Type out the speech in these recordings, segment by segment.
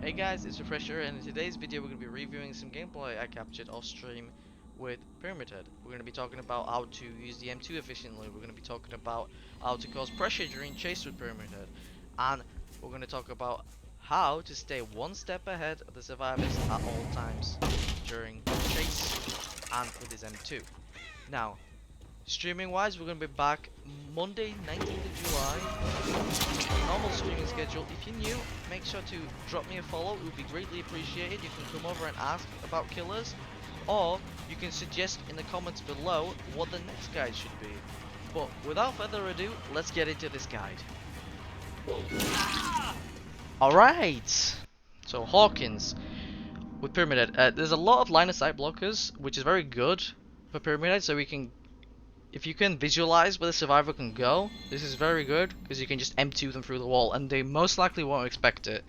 Hey guys, it's Refresher, and in today's video we're going to be reviewing some gameplay I captured off stream with Pyramid Head. We're going to be talking about how to use the M2 efficiently, we're going to be talking about how to cause pressure during chase with Pyramid Head, and we're going to talk about how to stay one step ahead of the survivors at all times during chase and with his M2. Now, streaming wise, we're going to be back Monday 19th of July, normal streaming schedule. If you're new, make sure to drop me a follow, it would be greatly appreciated. You can come over and ask about killers, or you can suggest in the comments below what the next guide should be. But without further ado, let's get into this guide. Alright, so Hawkins with Pyramid Head. There's a lot of line of sight blockers, which is very good for Pyramid Head, so we can, if you can visualize where the survivor can go, this is very good because you can just M2 them through the wall and they most likely won't expect it.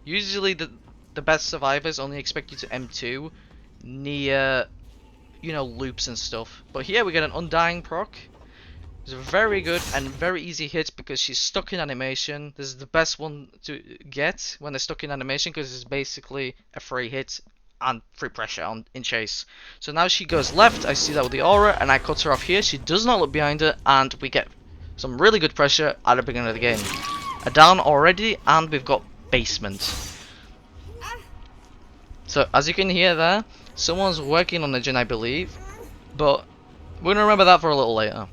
Usually the best survivors only expect you to M2 near, you know, loops and stuff. But here we get an Undying proc. It's a very good and very easy hit because she's stuck in animation. This is the best one to get when they're stuck in animation because it's basically a free hit and free pressure in chase. So now she goes left, I see that with the aura, and I cut her off here. She does not look behind her, and we get some really good pressure at the beginning of the game. A down already, and we've got basement. So as you can hear there, someone's working on the gen, I believe, but we're going to remember that for a little later.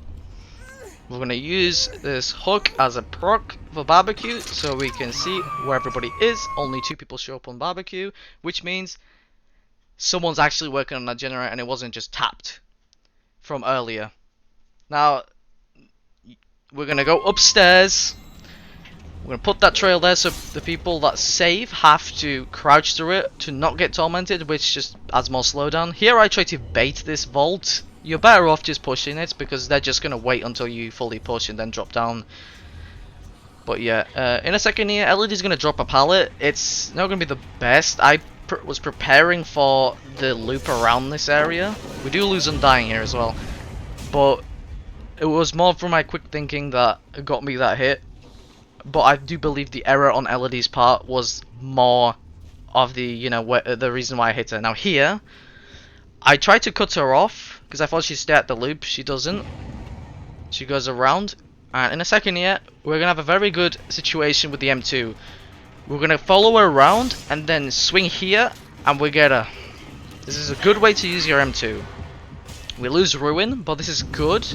We're going to use this hook as a proc for barbecue so we can see where everybody is. Only 2 people show up on barbecue, which means someone's actually working on that generator and it wasn't just tapped from earlier. Now, we're going to go upstairs. We're going to put that trail there so the people that save have to crouch through it to not get tormented, which just adds more slowdown. Here I try to bait this vault. You're better off just pushing it because they're just going to wait until you fully push and then drop down. But yeah, in a second here, LED's going to drop a pallet. It's not going to be the best. I was preparing for the loop around this area. We do lose Undying here as well. But it was more from my quick thinking that it got me that hit. But I do believe the error on LED's part was more of the, you know, the reason why I hit her. Now here, I tried to cut her off because I thought she'd stay at the loop. She doesn't. She goes around. And in a second here, we're going to have a very good situation with the M2. We're going to follow her around and then swing here and we get her. This is a good way to use your M2. We lose Ruin, but this is good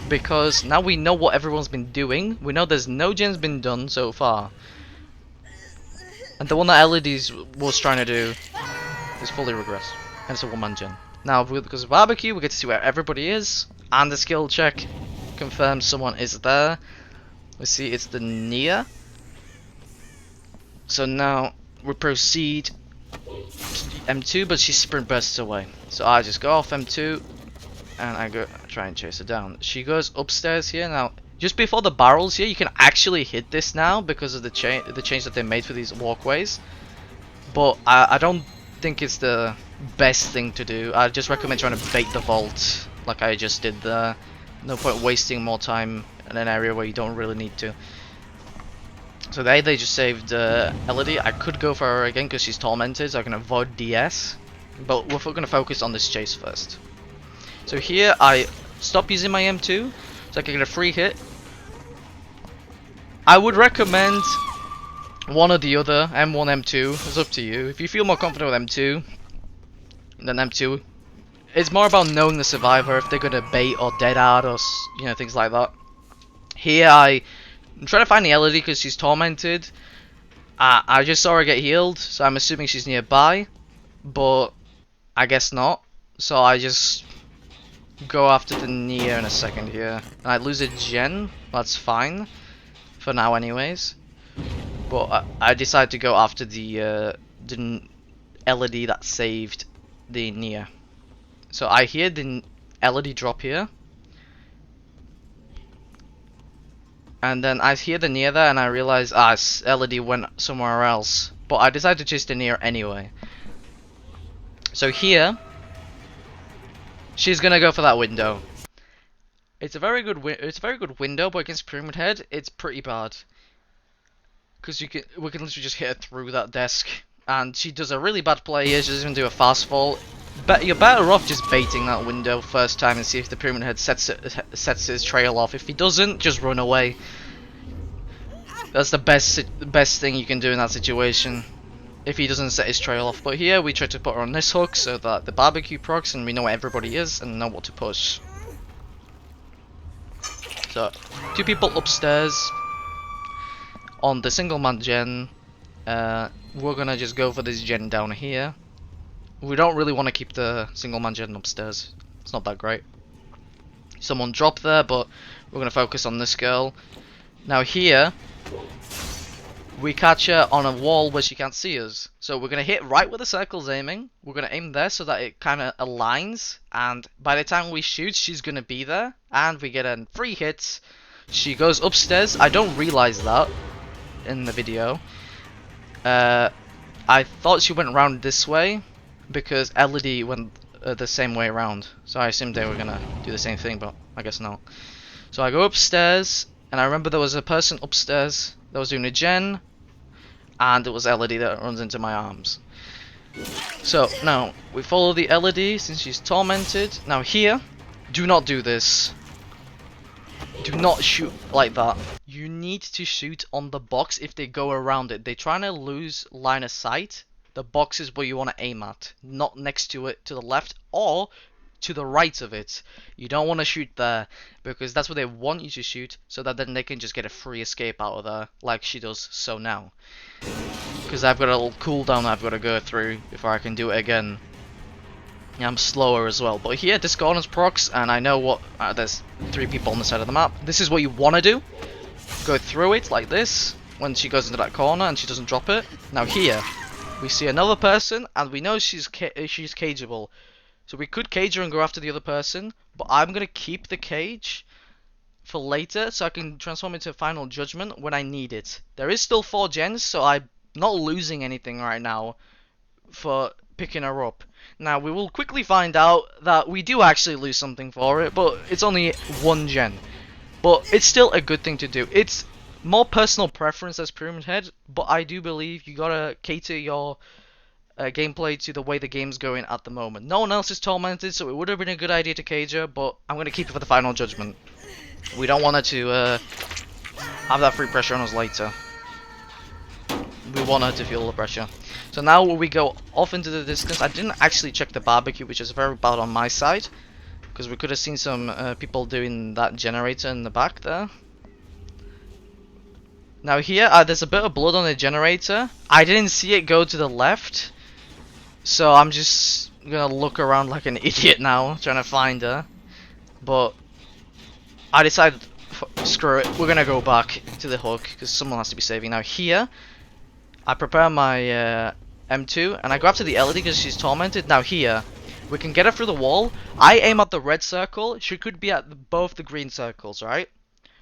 because now we know what everyone's been doing. We know there's no gens been done so far. And the one that LEDs was trying to do is fully regressed. And it's a one-man gen. Now, because of barbecue, we get to see where everybody is. And the skill check confirms someone is there. We see it's the Nia. So now we proceed to the M2, but she sprint bursts away. So I just go off M2 and I go try and chase her down. She goes upstairs here. Now, just before the barrels here, you can actually hit this now because of the change that they made for these walkways. But I don't think it's the best thing to do. I just recommend trying to bait the vault like I just did there. No point wasting more time in an area where you don't really need to. So they just saved Elodie. I could go for her again because she's tormented, so I can avoid DS. But we're going to focus on this chase first. So here I stop using my M2 so I can get a free hit. I would recommend one or the other, M1, M2. It's up to you. If you feel more confident with M2, then M2. It's more about knowing the survivor, if they're going to bait or dead out or, you know, things like that. Here I'm trying to find the Elodie because she's tormented. I just saw her get healed, so I'm assuming she's nearby. But I guess not. So I just go after the Nia in a second here. And I lose a gen. That's fine. For now anyways. But I decided to go after the Elodie that saved the Nia. So I hear the Elodie drop here. And then I hear the Nia there and I realize, Elodie went somewhere else. But I decided to chase the Nia anyway. So here, she's gonna go for that window. It's a very good window, but against Pyramid Head, it's pretty bad. Because we can literally just hit her through that desk. And she does a really bad play here. She doesn't even do a fast fall. But you're better off just baiting that window first time and see if the Pyramid Head sets his trail off. If he doesn't, just run away. That's the best thing you can do in that situation. If he doesn't set his trail off. But here we try to put her on this hook so that the barbecue procs and we know where everybody is and know what to push. So 2 people upstairs on the single man gen. We're gonna just go for this gen down here. We don't really want to keep the single man gen upstairs. It's not that great. Someone dropped there, but we're gonna focus on this girl. Now here, we catch her on a wall where she can't see us. So we're gonna hit right where the circle's aiming. We're gonna aim there so that it kind of aligns. And by the time we shoot, she's gonna be there. And we get a 3 hits. She goes upstairs. I don't realize that in the video. I thought she went around this way because LED went the same way around. So I assumed they were gonna do the same thing, but I guess not. So I go upstairs, and I remember there was a person upstairs that was doing a gen, and it was LED that runs into my arms. So now we follow the LED since she's tormented. Now here, do not do this. Do not shoot like that. You need to shoot on the box if they go around it. They're trying to lose line of sight. The box is where you want to aim at, not next to it to the left or to the right of it. You don't want to shoot there because that's where they want you to shoot so that then they can just get a free escape out of there like she does so now. Because I've got a little cooldown I've got to go through before I can do it again. I'm slower as well, but here discordance procs and I know what there's 3 people on the side of the map. This is what you want to do. Go through it like this when she goes into that corner and she doesn't drop it. Now here we see another person and we know she's cageable, so we could cage her and go after the other person, but I'm gonna keep the cage for later so I can transform into Final Judgment when I need it. There is still 4 gens, so I'm not losing anything right now for picking her up. Now we will quickly find out that we do actually lose something for it, but it's only 1 gen. But it's still a good thing to do. It's more personal preference as Pyramid Head, but I do believe you gotta cater your gameplay to the way the game's going at the moment. No one else is tormented, so it would have been a good idea to cage her, but I'm gonna keep it for the Final Judgment. We don't want her to have that free pressure on us later. We want her to feel the pressure. So now we go off into the distance. I didn't actually check the barbecue, which is very bad on my side, because we could have seen some people doing that generator in the back there. Now here, there's a bit of blood on the generator. I didn't see it go to the left, so I'm just gonna look around like an idiot now, trying to find her. But I decided, screw it, we're gonna go back to the hook, because someone has to be saving. Now here, I prepare my M2, and I go after the LED because she's tormented. Now here, we can get her through the wall. I aim at the red circle. She could be at both the green circles, right?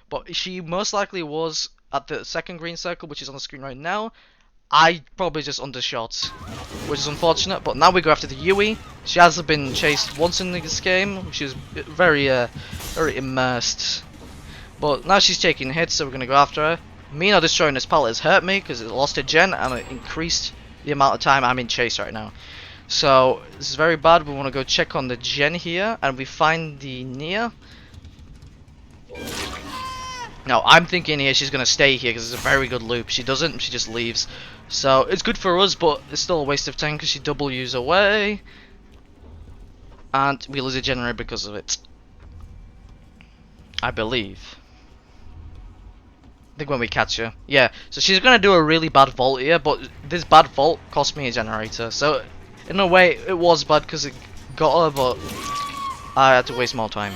But she most likely was at the second green circle, which is on the screen right now. I probably just undershot, which is unfortunate. But now we go after the Yui. She hasn't been chased once in this game. She's very immersed. But now she's taking hits, so we're gonna go after her. Me not destroying this pallet has hurt me because it lost a gen and it increased the amount of time I'm in chase right now. So this is very bad. We want to go check on the gen here, and we find the Nia. Now I'm thinking here she's gonna stay here because it's a very good loop. She doesn't. She just leaves. So it's good for us, but it's still a waste of time because she W's away, and we lose a generator because of it. I believe. I think when we catch her. Yeah, so she's gonna do a really bad vault here, but this bad vault cost me a generator. So in a way it was bad because it got her, but I had to waste more time.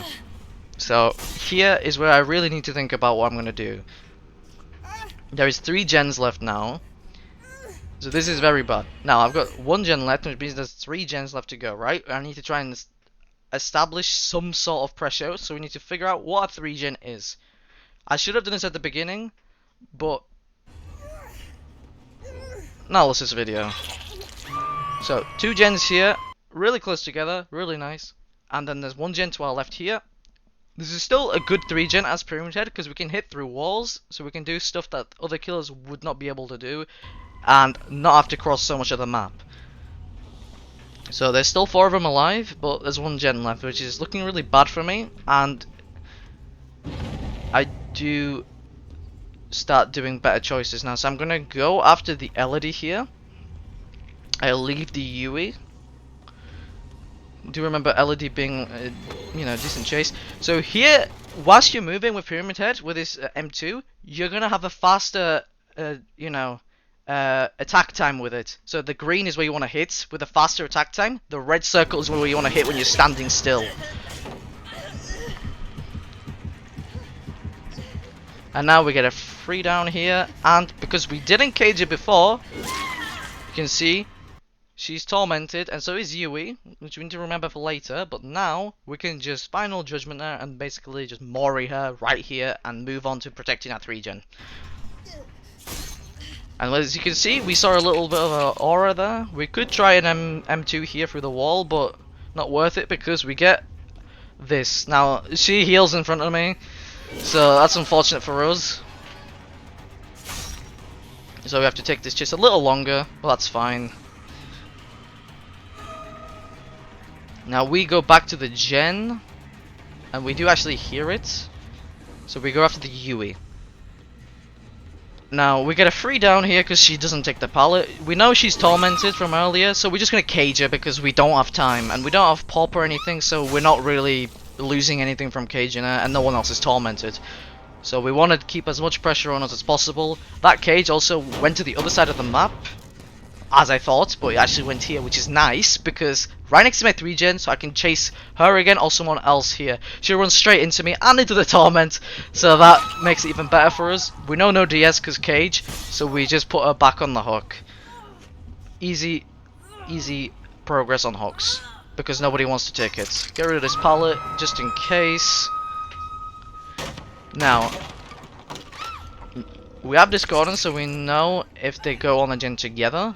So here is where I really need to think about what I'm gonna do. There is 3 gens left now, so this is very bad. Now I've got 1 gen left, which means there's 3 gens left to go, right? I need to try and establish some sort of pressure, so we need to figure out what a 3 gen is. I should have done this at the beginning, but analysis video. So 2 gens here, really close together, really nice. And then there's 1 gen to our left here. This is still a good 3 gen as Pyramid Head because we can hit through walls, so we can do stuff that other killers would not be able to do. and not have to cross so much of the map. So there's still 4 of them alive, but there's 1 gen left, which is looking really bad for me, and I do start doing better choices now. So I'm gonna go after the Elodie here. I'll leave the Yui. Do remember Elodie being a, you know, decent chase. So here, whilst you're moving with Pyramid Head with this M2, you're gonna have a faster, you know, attack time with it. So the green is where you want to hit with a faster attack time. The red circle is where you want to hit when you're standing still. And now we get a free down here, and because we didn't cage it before, you can see she's tormented, and so is Yui, which we need to remember for later. But now we can just final judgment her and basically just Mori her right here and move on to protecting our 3 gen. And as you can see, we saw a little bit of an aura there. We could try an M2 here through the wall, but not worth it because we get this. Now, she heals in front of me, so that's unfortunate for us. So we have to take this chase a little longer, but that's fine. Now we go back to the gen, and we do actually hear it. So we go after the Yui. Now, we get a free down here because she doesn't take the pallet. We know she's tormented from earlier, so we're just going to cage her because we don't have time. And we don't have pop or anything, so we're not really losing anything from caging her, and no one else is tormented. So we want to keep as much pressure on us as possible. That cage also went to the other side of the map, as I thought, but it actually went here, which is nice, because right next to my 3 gen, so I can chase her again or someone else here. She runs straight into me and into the torment, so that makes it even better for us. We know no DS because cage, so we just put her back on the hook. Easy progress on hooks, because nobody wants to take it. Get rid of this pallet, just in case. Now, we have discordance, so we know if they go on the gen together.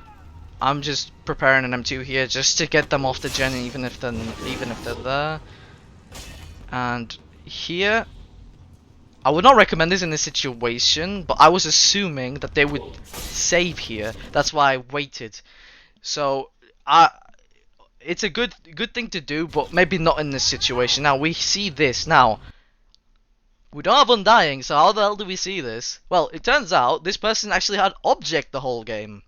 I'm just preparing an M2 here just to get them off the gen, even if they're there. And here, I would not recommend this in this situation, but I was assuming that they would save here. That's why I waited. So it's a good thing to do, but maybe not in this situation. Now we see this now. We don't have Undying, so how the hell do we see this? Well, it turns out this person actually had Object the whole game.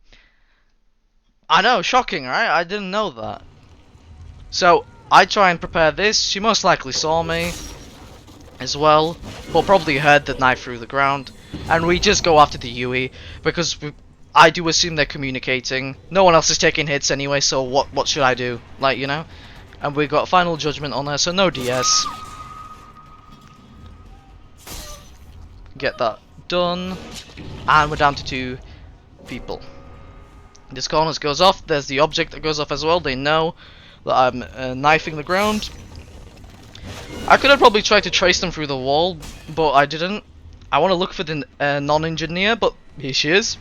I know, shocking, right? I didn't know that. So, I try and prepare this. She most likely saw me as well, but probably heard the knife through the ground. And we just go after the Yui, because I do assume they're communicating. No one else is taking hits anyway, so what should I do? Like, you know? And we got Final Judgment on her, so no DS. Get that done. And we're down to 2 people. This corner goes off. There's the object that goes off as well. They know that I'm knifing the ground. I could have probably tried to trace them through the wall, but I didn't. I want to look for the non-injured Nia, but here she is.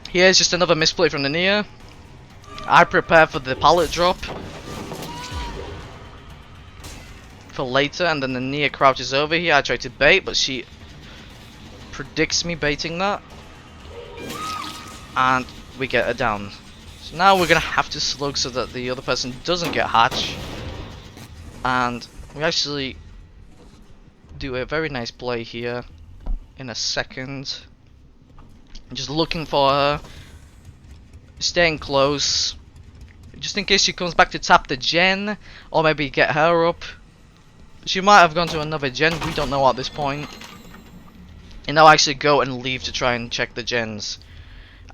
Here's just another misplay from the Nia. I prepare for the pallet drop for later, and then the Nia crouches over here. I try to bait, but she predicts me baiting that, and we get her down. So now we're gonna have to slug so that the other person doesn't get hatch, and we actually do a very nice play here in a second. Just looking for her, staying close, just in case she comes back to tap the gen, or maybe get her up. She might have gone to another gen, we don't know at this point. And now I actually go and leave to try and check the gens.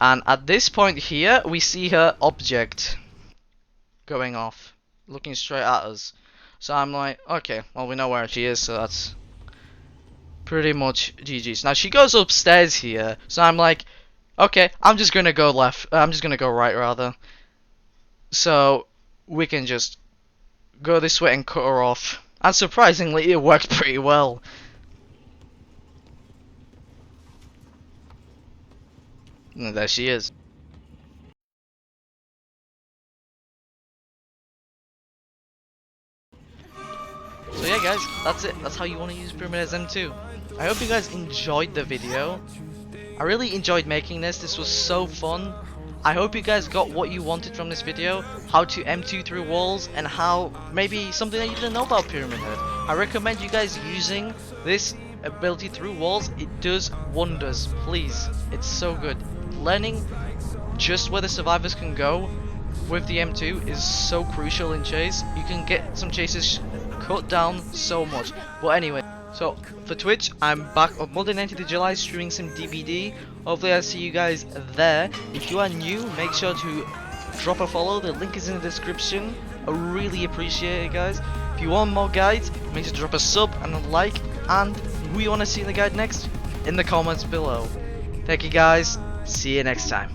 And at this point here, we see her object going off, looking straight at us. So I'm like, okay, well we know where she is, so that's pretty much GG's. Now she goes upstairs here, so I'm like, okay, I'm just gonna go left. I'm just gonna go right rather. So we can just go this way and cut her off. And surprisingly, it worked pretty well. And there she is. So yeah guys, that's it. That's how you want to use Pyramid M2. I hope you guys enjoyed the video. I really enjoyed making this. This was so fun. I hope you guys got what you wanted from this video, how to M2 through walls, and how maybe something that you didn't know about Pyramid Head. I recommend you guys using this ability through walls. It does wonders. Please, it's so good. Learning just where the survivors can go with the M2 is so crucial in chase. You can get some chases cut down so much. But anyway, so for Twitch, I'm back on Monday 19th of July streaming some DBD. Hopefully I'll see you guys there. If you are new, make sure to drop a follow. The link is in the description. I really appreciate it, guys. If you want more guides, make sure to drop a sub and a like. And who you want to see in the guide next? In the comments below. Thank you guys. See you next time.